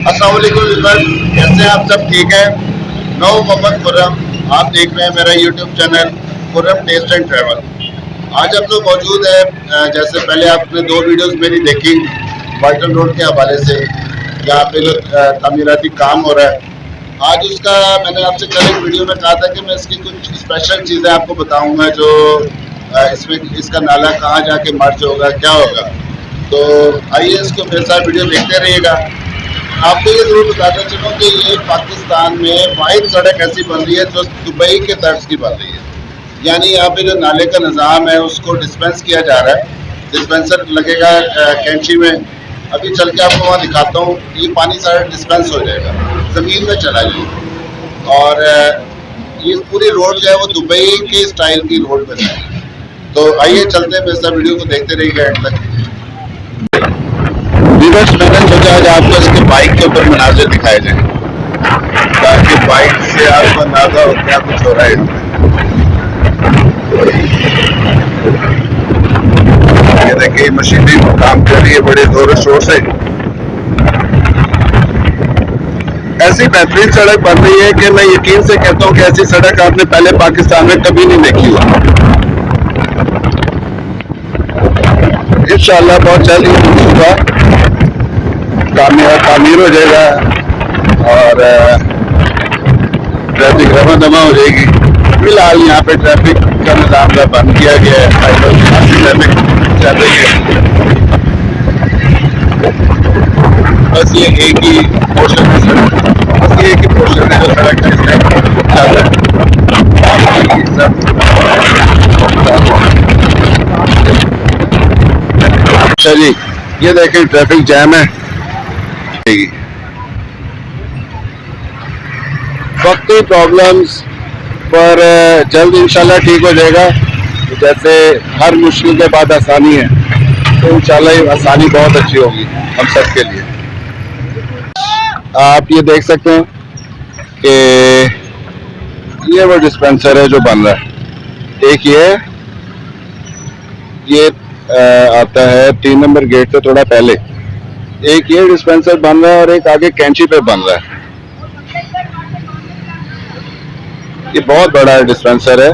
अस्सलाम वालेकुम व्यूअर्स, कैसे हैं आप सब? ठीक है। मैं हूं मोहम्मद खुर्रम। आप देख रहे हैं मेरा YouTube channel Khurram taste and travel. आज हम लोग मौजूद है, जैसे पहले आपने दो वीडियोस मेरी देखी वाल्टन रोड के हवाले से, जहाँ पे जो तामीराती काम हो रहा है। आज उसका मैंने आपसे कल एक वीडियो में कहा था कि मैं इसकी कुछ स्पेशल चीज़ें आपको बताऊंगा, जो इसमें इसका नाला कहाँ जाके मर्ज होगा, क्या होगा। तो आइए इसको मेरे साथ वीडियो देखते रहिएगा। आपको ये जरूर बताना चलूँ कि ये पाकिस्तान में वाहिद सड़क ऐसी बन रही है जो दुबई के तर्ज की बन रही है। यानी यहाँ पे जो नाले का निज़ाम है उसको डिस्पेंस किया जा रहा है। डिस्पेंसर लगेगा कैंची में। अभी चल के आपको वहाँ दिखाता हूँ। ये पानी सारा डिस्पेंस हो जाएगा, ज़मीन में चला जाएगा। और ये पूरी रोड जो है वो दुबई के स्टाइल की रोड बन रही है। तो आइए चलते हैं, मेरे साथ वीडियो को देखते रहिएगा एंड तक। व्यूअर्स, मैंने सोचा आज आपको इसके बाइक के ऊपर मनाजिर दिखाए जाए, ताकि बाइक से आपको अंदाजा हो क्या कुछ हो रहा है इसमें। ये देखिए मशीनरी काम कर रही है बड़े जोर शोर से। ऐसी बेहतरीन सड़क बन रही है कि मैं यकीन से कहता हूँ कि ऐसी सड़क आपने पहले पाकिस्तान में कभी नहीं देखी हो। इंशाअल्लाह बहुत जल्द ये होगा, तामीर हो जाएगा और ट्रैफिक रवा दमा हो जाएगी। फिलहाल यहाँ पे ट्रैफिक का निज़ाम बंद किया गया है, ट्रैफिक चल रही है। बस ये एक ही पोर्शन है सड़क, बस ये एक ही पोर्शन है जो सड़क है, इसमें चल रहा है। अच्छा जी, ये देखें ट्रैफिक जैम है। वक्ती प्रॉब्लम्स पर जल्द इंशाल्लाह ठीक हो जाएगा। जैसे हर मुश्किल के बाद आसानी है, तो इंशाल्लाह आसानी बहुत अच्छी होगी हम सब के लिए। आप ये देख सकते हैं कि ये वो डिस्पेंसर है जो बन रहा है। एक ये आता है 3 नंबर गेट से थोड़ा पहले। एक ये डिस्पेंसर बन रहा है और एक आगे कैंची पे बन रहा है। ये बहुत बड़ा डिस्पेंसर है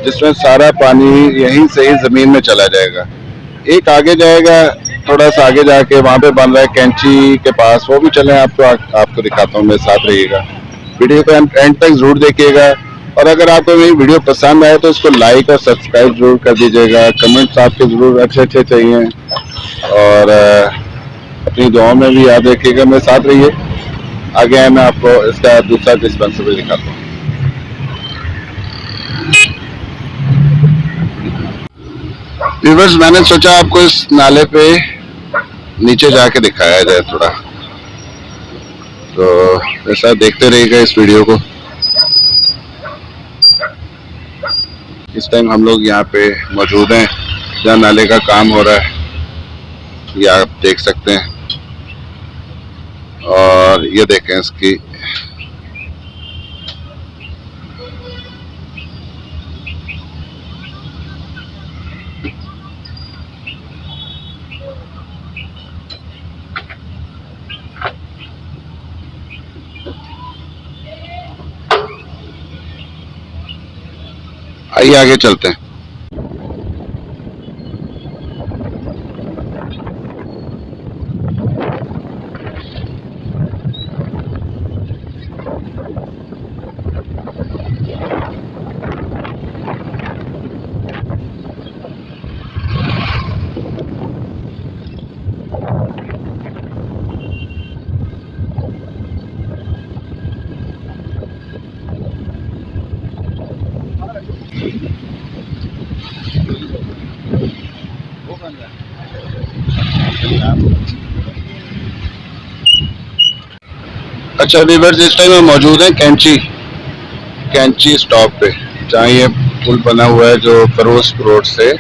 जिसमें सारा पानी यहीं से ही जमीन में चला जाएगा। एक आगे जाएगा, थोड़ा सा आगे जाके वहां पे बन रहा है कैंची के पास, वो भी चले आपको दिखाता हूँ, मेरे साथ रहिएगा। वीडियो को एंड तक जरूर देखिएगा। और अगर आपको मेरी वीडियो पसंद आए तो इसको लाइक और सब्सक्राइब जरूर कर दीजिएगा। कमेंट्स आपके जरूर अच्छे चाहिए और अपनी दुआओं में भी याद रखिएगा। मेरे साथ रहिए। आगे मैं आपको इसका दूसरा डिस्पेंसर भी दिखाता हूँ। व्यूअर्स, मैंने सोचा आपको इस नाले पे नीचे जाके दिखाया जाए थोड़ा, तो ऐसा देखते रहिएगा इस वीडियो को। इस टाइम हम लोग यहाँ पे मौजूद हैं जहाँ नाले का काम हो रहा है, ये आप देख सकते हैं। और ये देखें इसकी आइए आगे चलते हैं। अच्छा व्यूअर्स, इस टाइम हम मौजूद हैं कैंची स्टॉप पे, जहाँ ये पुल बना हुआ है जो फरोज रोड से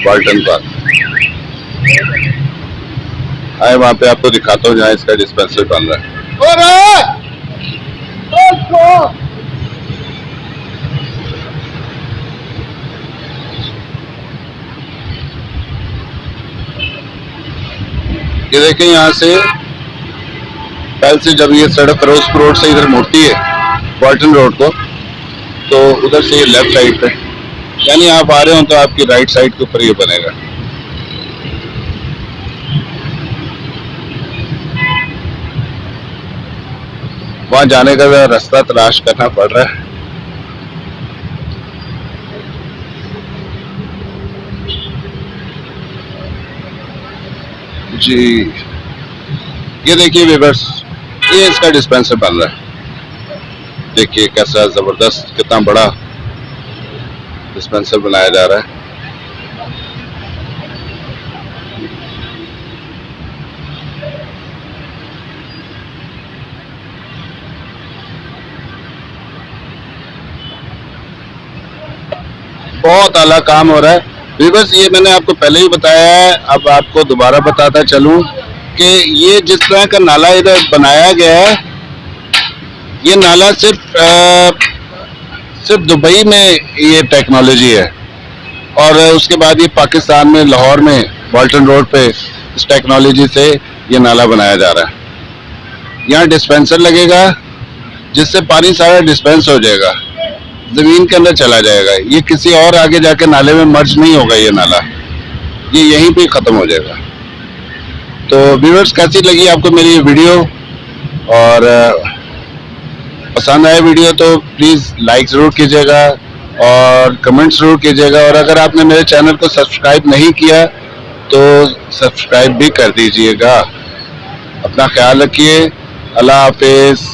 वाल्टन पार्क। आए वहाँ पे आपको दिखाता हूँ जहाँ इसका डिस्पेंसर बन रहा है। ये देखें, यहाँ से कल से जब ये सड़क फिरोजपुर रोड से इधर मुड़ती है बॉल्टन रोड को, तो उधर से ये लेफ्ट साइड पे, यानी आप आ रहे हो तो आपकी राइट साइड के ऊपर ये बनेगा। वहां जाने का रास्ता तलाश करना पड़ रहा है। जी ये देखिए व्यूअर्स, ये इसका डिस्पेंसर बन रहा है। देखिए कैसा जबरदस्त, कितना बड़ा डिस्पेंसर बनाया जा रहा है। बहुत आला काम हो रहा है व्यूअर्स। ये मैंने आपको पहले ही बताया है, अब आपको दोबारा बताता चलूं कि ये जिस तरह का नाला इधर बनाया गया है, ये नाला सिर्फ दुबई में ये टेक्नोलॉजी है, और उसके बाद ये पाकिस्तान में लाहौर में बॉल्टन रोड पे इस टेक्नोलॉजी से ये नाला बनाया जा रहा है। यहाँ डिस्पेंसर लगेगा जिससे पानी सारा डिस्पेंस हो जाएगा, जमीन के अंदर चला जाएगा। ये किसी और आगे जाके नाले में मर्ज नहीं होगा, ये नाला ये यहीं पे खत्म हो जाएगा। तो व्यूअर्स, कैसी लगी आपको मेरी ये वीडियो, और पसंद आए वीडियो तो प्लीज लाइक जरूर कीजिएगा और कमेंट जरूर कीजिएगा, और अगर आपने मेरे चैनल को सब्सक्राइब नहीं किया तो सब्सक्राइब भी कर दीजिएगा। अपना ख्याल रखिए। अल्लाह हाफिज।